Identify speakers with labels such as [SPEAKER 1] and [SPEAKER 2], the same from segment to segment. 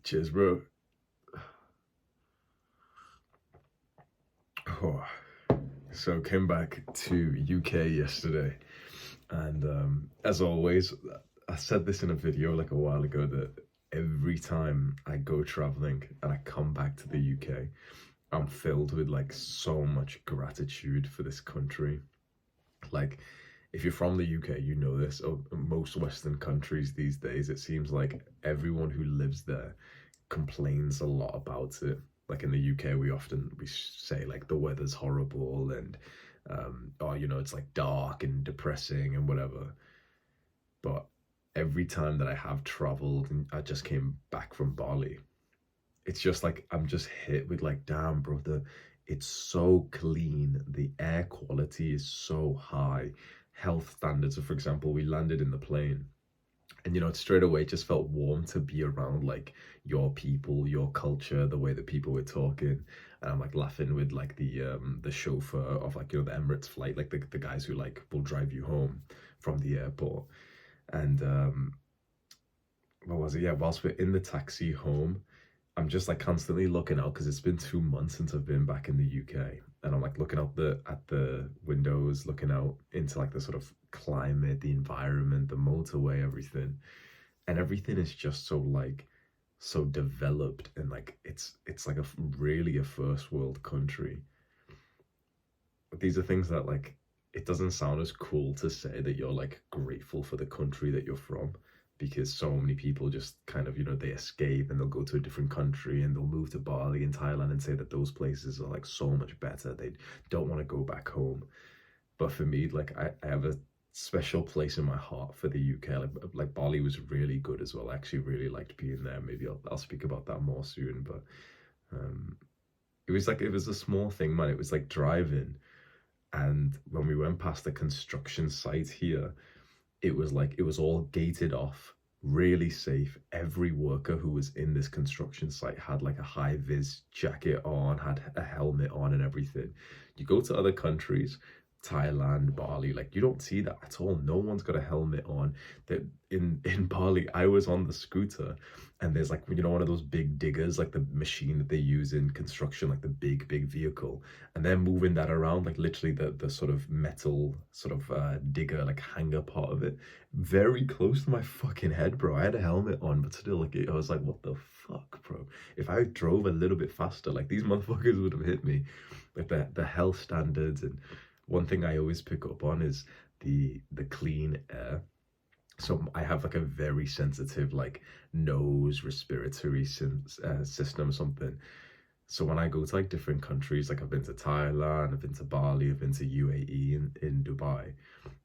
[SPEAKER 1] Cheers, bro. Oh, so came back to UK yesterday, and as always, I said this in a video like a while ago that every time I go traveling and I come back to the UK, I'm filled with like so much gratitude for this country. Like, if you're from the UK, you know this. Most Western countries these days, it seems like everyone who lives there complains a lot about it. Like in the UK, we say like the weather's horrible and oh, it's like dark and depressing and whatever. But every time that I have traveled, and I just came back from Bali, it's just like I'm just hit with like, damn, bro, it's so clean. The air quality is so high. Health standards. So, for example, we landed in the plane, and straight away it just felt warm to be around like your people, your culture, the way that people were talking. And I'm like laughing with like the chauffeur of like the Emirates flight, like the guys who like will drive you home from the airport. And what was it? Yeah, whilst we're in the taxi home, I'm just like constantly looking out because it's been 2 months since I've been back in the UK, and I'm like looking out the windows, looking out into like the sort of climate, the environment, the motorway, everything, and everything is just so like so developed, and like it's like really a first world country. But these are things that like it doesn't sound as cool to say that you're like grateful for the country that you're from, because so many people just kind of they escape and they'll go to a different country and they'll move to Bali and Thailand and say that those places are like so much better, they don't want to go back home. But for me, like I have a special place in my heart for the UK. Like Bali was really good as well. I actually really liked being there. Maybe I'll speak about that more soon. But um it was a small thing, man. It was like driving, and when we went past the construction site here, it was like it was all gated off, really safe. Every worker who was in this construction site had like a high vis jacket on, had a helmet on, and everything. You go to other countries, Thailand, Bali, like you don't see that at all. No one's got a helmet on. That in Bali, I was on the scooter, and there's like one of those big diggers, like the machine that they use in construction, like the big vehicle, and they're moving that around, like literally the sort of metal sort of digger, like hanger part of it, very close to my fucking head, bro. I had a helmet on, but still, like I was like, what the fuck, bro? If I drove a little bit faster, like these motherfuckers would have hit me. Like the health standards. And one thing I always pick up on is the clean air. So I have like a very sensitive like nose respiratory system or something. So when I go to like different countries, like I've been to Thailand, I've been to Bali, I've been to UAE and in Dubai,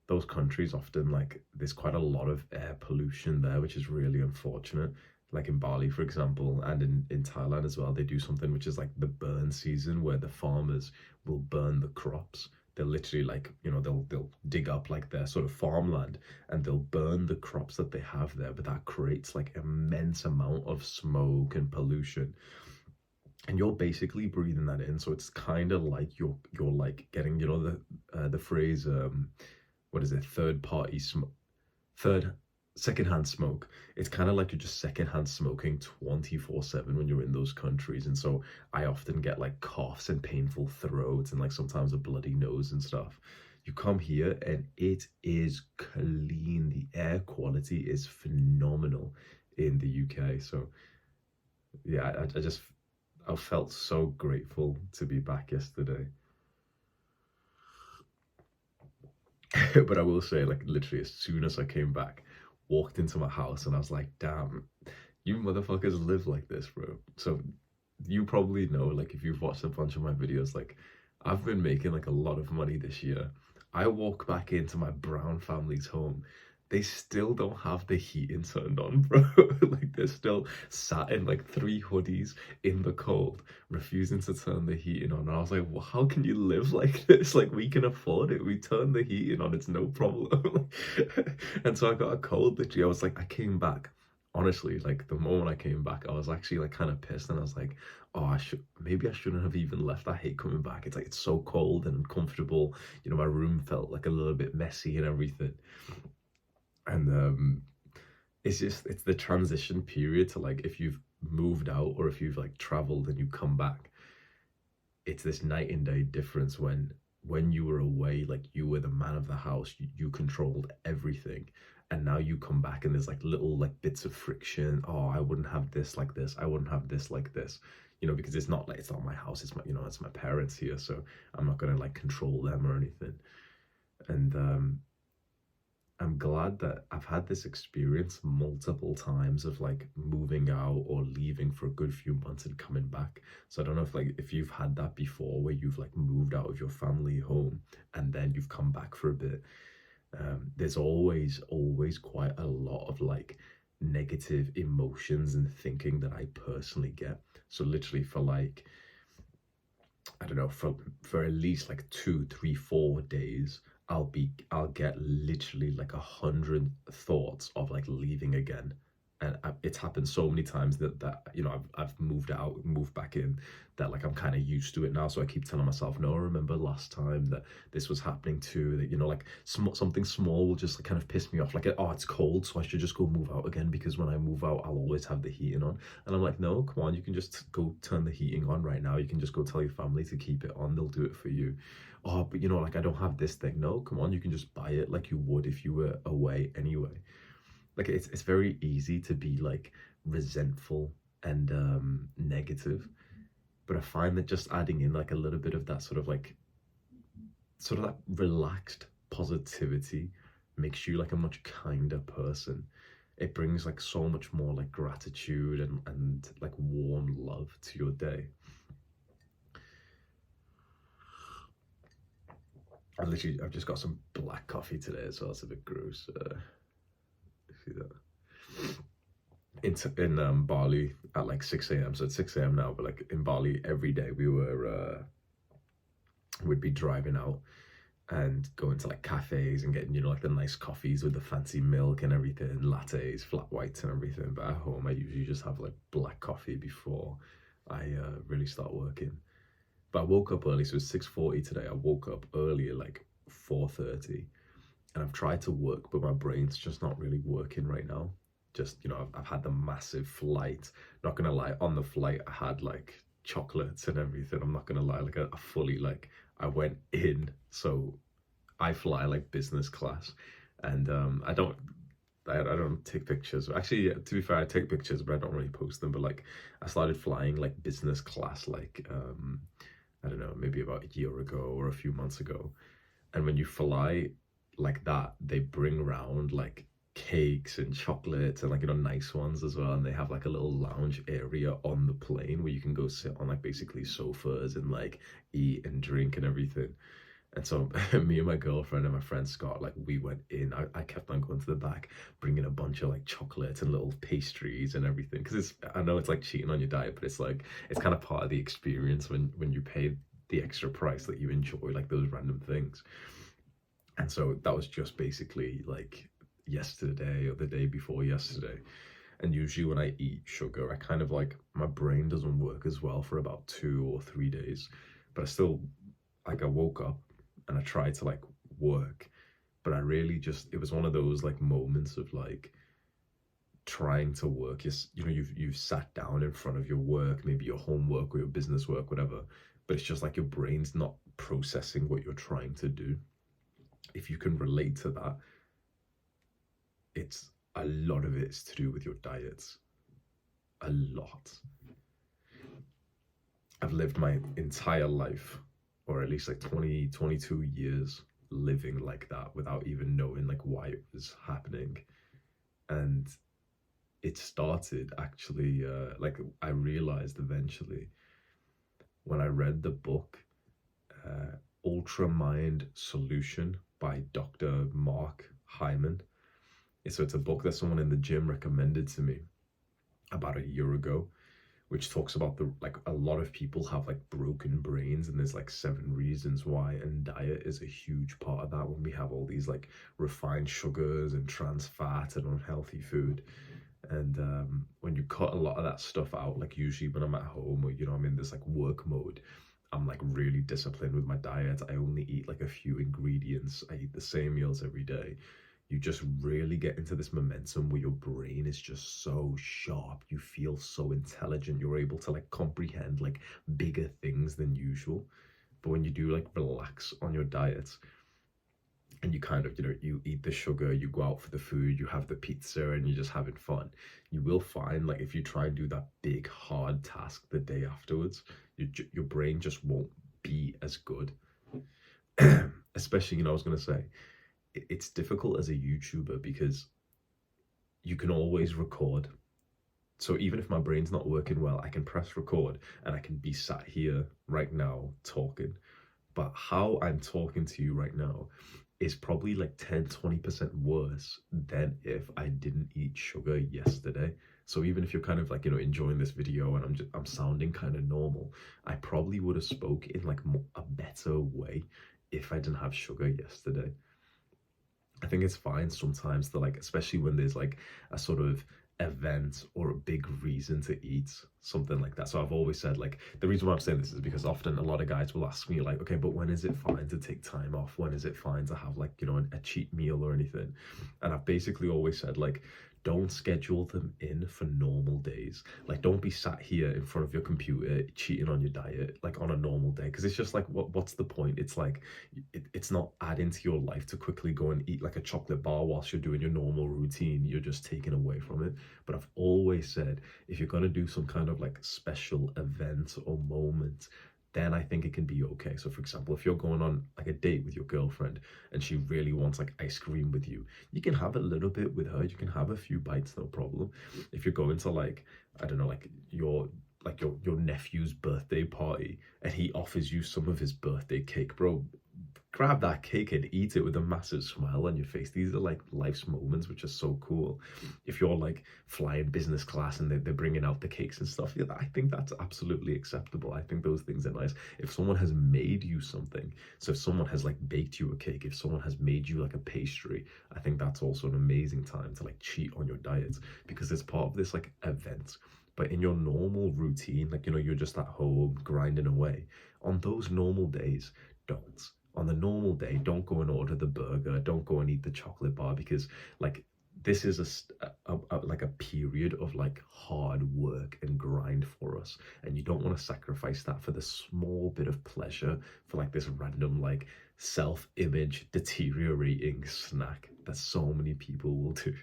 [SPEAKER 1] those countries often like there's quite a lot of air pollution there, which is really unfortunate. Like in Bali, for example, and in Thailand as well, they do something which is like the burn season, where the farmers will burn the crops. They'll literally like they'll dig up like their sort of farmland, and they'll burn the crops that they have there, but that creates like immense amount of smoke and pollution, and you're basically breathing that in. So it's kind of like you're like getting the phrase what is it, third party smoke, third secondhand smoke. It's kind of like you're just secondhand smoking 24/7 when you're in those countries. And so I often get like coughs and painful throats and like sometimes a bloody nose and stuff. You come here and it is clean. The air quality is phenomenal in the UK. So yeah, I felt so grateful to be back yesterday. But I will say, like, literally, as soon as I came back, walked into my house, and I was like, damn, you motherfuckers live like this, bro. So you probably know, like, if you've watched a bunch of my videos, like, I've been making like a lot of money this year. I walk back into my brown family's home. They still don't have the heating turned on, bro. Like they're still sat in like three hoodies in the cold, refusing to turn the heating on. And I was like, well, how can you live like this? Like we can afford it. We turn the heating on, it's no problem. And so I got a cold literally. I was like, I came back. Honestly, like the moment I came back, I was actually like kind of pissed, and I was like, oh, I shouldn't have even left. I hate coming back. It's like it's so cold and uncomfortable. My room felt like a little bit messy and everything. And it's the transition period to like if you've moved out or if you've like traveled and you come back, it's this night and day difference when you were away, like you were the man of the house, you controlled everything, and now you come back and there's like little like bits of friction. Oh, I wouldn't have this like this, I wouldn't have this like this, because it's not my house, it's my, it's my parents here, so I'm not gonna like control them or anything. And I'm glad that I've had this experience multiple times of like moving out or leaving for a good few months and coming back. So I don't know if you've had that before, where you've like moved out of your family home and then you've come back for a bit. There's always quite a lot of like negative emotions and thinking that I personally get. So literally for like, I don't know, for at least like 2, 3, 4 days, I'll get literally like 100 thoughts of like leaving again. And it's happened so many times that I've moved out, moved back in, that like I'm kind of used to it now. So I keep telling myself, no, I remember last time that this was happening too. That like something small will just like kind of piss me off. Like, oh, it's cold, so I should just go move out again, because when I move out, I'll always have the heating on. And I'm like, no, come on, you can just go turn the heating on right now. You can just go tell your family to keep it on. They'll do it for you. Oh, but like I don't have this thing. No, come on, you can just buy it like you would if you were away anyway. Like it's very easy to be like resentful and negative, but I find that just adding in like a little bit of that sort of that relaxed positivity makes you like a much kinder person. It brings like so much more like gratitude and like warm love to your day. I've just got some black coffee today, so it's a bit gross. See that in Bali at like 6 a.m. So it's 6 a.m. now, but like in Bali every day we'd be driving out and going to like cafes and getting like the nice coffees with the fancy milk and everything, lattes, flat whites and everything. But at home I usually just have like black coffee before I really start working. But I woke up early, so it's 6:40 today. I woke up early at like 4:30. And I've tried to work, but my brain's just not really working right now. Just, I've had the massive flight. Not gonna lie, on the flight, I had like chocolates and everything. I'm not gonna lie, like a fully, like, I went in. So I fly like business class, and I don't take pictures. Actually, yeah, to be fair, I take pictures, but I don't really post them. But like, I started flying like business class, like, I don't know, maybe about a year ago or a few months ago. And when you fly like that, they bring around like cakes and chocolates and like nice ones as well, and they have like a little lounge area on the plane where you can go sit on like basically sofas and like eat and drink and everything. And so me and my girlfriend and my friend Scott, like we went in. I kept on going to the back, bringing a bunch of like chocolates and little pastries and everything, because I know it's like cheating on your diet, but it's like it's kind of part of the experience when you pay the extra price, that you enjoy like those random things. And so that was just basically like yesterday or the day before yesterday. And usually when I eat sugar, I kind of like, my brain doesn't work as well for about 2 or 3 days. But I still, like, I woke up and I tried to like work, but I really just, it was one of those like moments of like trying to work. You've sat down in front of your work, maybe your homework or your business work, whatever, but it's just like your brain's not processing what you're trying to do. If you can relate to that, it's a lot of it's to do with your diets. A lot. I've lived my entire life, or at least like 22 years, living like that without even knowing like why it was happening. And it started actually, like I realized eventually when I read the book, Ultra Mind Solution by Dr. Mark Hyman. So it's a book that someone in the gym recommended to me about a year ago, which talks about a lot of people have like broken brains, and there's like 7 reasons why, and diet is a huge part of that. When we have all these like refined sugars and trans fat and unhealthy food, and when you cut a lot of that stuff out, like usually when I'm at home or I'm in this like work mode, I'm like really disciplined with my diet. I only eat like a few ingredients. I eat the same meals every day. you just really get into this momentum where your brain is just so sharp. You feel so intelligent. You're able to like comprehend like bigger things than usual. But when you do like relax on your diet, and you kind of, you eat the sugar, you go out for the food, you have the pizza, and you're just having fun, you will find like if you try and do that big hard task the day afterwards, your brain just won't be as good. Especially, I was going to say, it's difficult as a YouTuber because you can always record. So even if my brain's not working well, I can press record and I can be sat here right now talking. But how I'm talking to you right now is probably like 10-20% worse than if I didn't eat sugar yesterday. So even if you're kind of like, enjoying this video and I'm sounding kind of normal, I probably would have spoke in like a better way if I didn't have sugar yesterday. I think it's fine sometimes to like, especially when there's like a sort of event or a big reason to eat something like that. So I've always said, like, the reason why I'm saying this is because often a lot of guys will ask me like, okay, but when is it fine to take time off? When is it fine to have like, a cheat meal or anything? And I've basically always said, like, don't schedule them in for normal days. Like, don't be sat here in front of your computer cheating on your diet like on a normal day, because it's just like, what's the point? It's like, it's not adding to your life to quickly go and eat like a chocolate bar whilst you're doing your normal routine. You're just taking away from it. But I've always said, if you're going to do some kind of like special event or moment, then I think it can be okay. So for example, if you're going on like a date with your girlfriend and she really wants like ice cream with you, you can have a little bit with her. You can have a few bites, no problem. If you're going to like, I don't know, like your nephew's birthday party and he offers you some of his birthday cake, bro, grab that cake and eat it with a massive smile on your face. These are like life's moments, which are so cool. If you're like flying business class and they're bringing out the cakes and stuff, yeah, I think that's absolutely acceptable. I think those things are nice. If someone has made you something, so if someone has like baked you a cake, if someone has made you like a pastry, I think that's also an amazing time to like cheat on your diet, because it's part of this like event. But in your normal routine, like, you're just at home grinding away, on those normal days, don't. On the normal day, don't go and order the burger, don't go and eat the chocolate bar, because like this is like a period of like hard work and grind for us, and you don't want to sacrifice that for the small bit of pleasure for like this random like self-image deteriorating snack that so many people will do.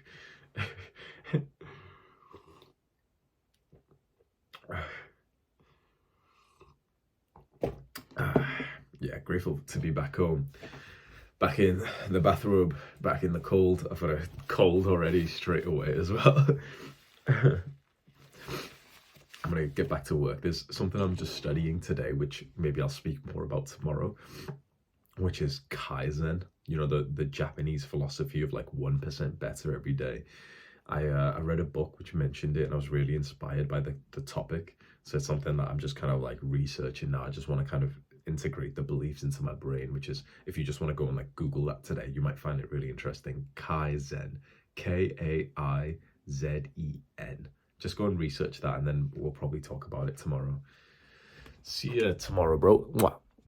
[SPEAKER 1] Yeah, grateful to be back home, back in the bathrobe, back in the cold. I've got a cold already straight away as well. I'm gonna get back to work. There's something I'm just studying today, which maybe I'll speak more about tomorrow, which is Kaizen. The Japanese philosophy of like 1% better every day. I read a book which mentioned it, and I was really inspired by the topic. So it's something that I'm just kind of like researching now. I just want to kind of integrate the beliefs into my brain, which is, if you just want to go and like Google that today, you might find it really interesting. Kaizen, Kaizen. Just go and research that, and then we'll probably talk about it tomorrow. See you tomorrow, bro. Mwah.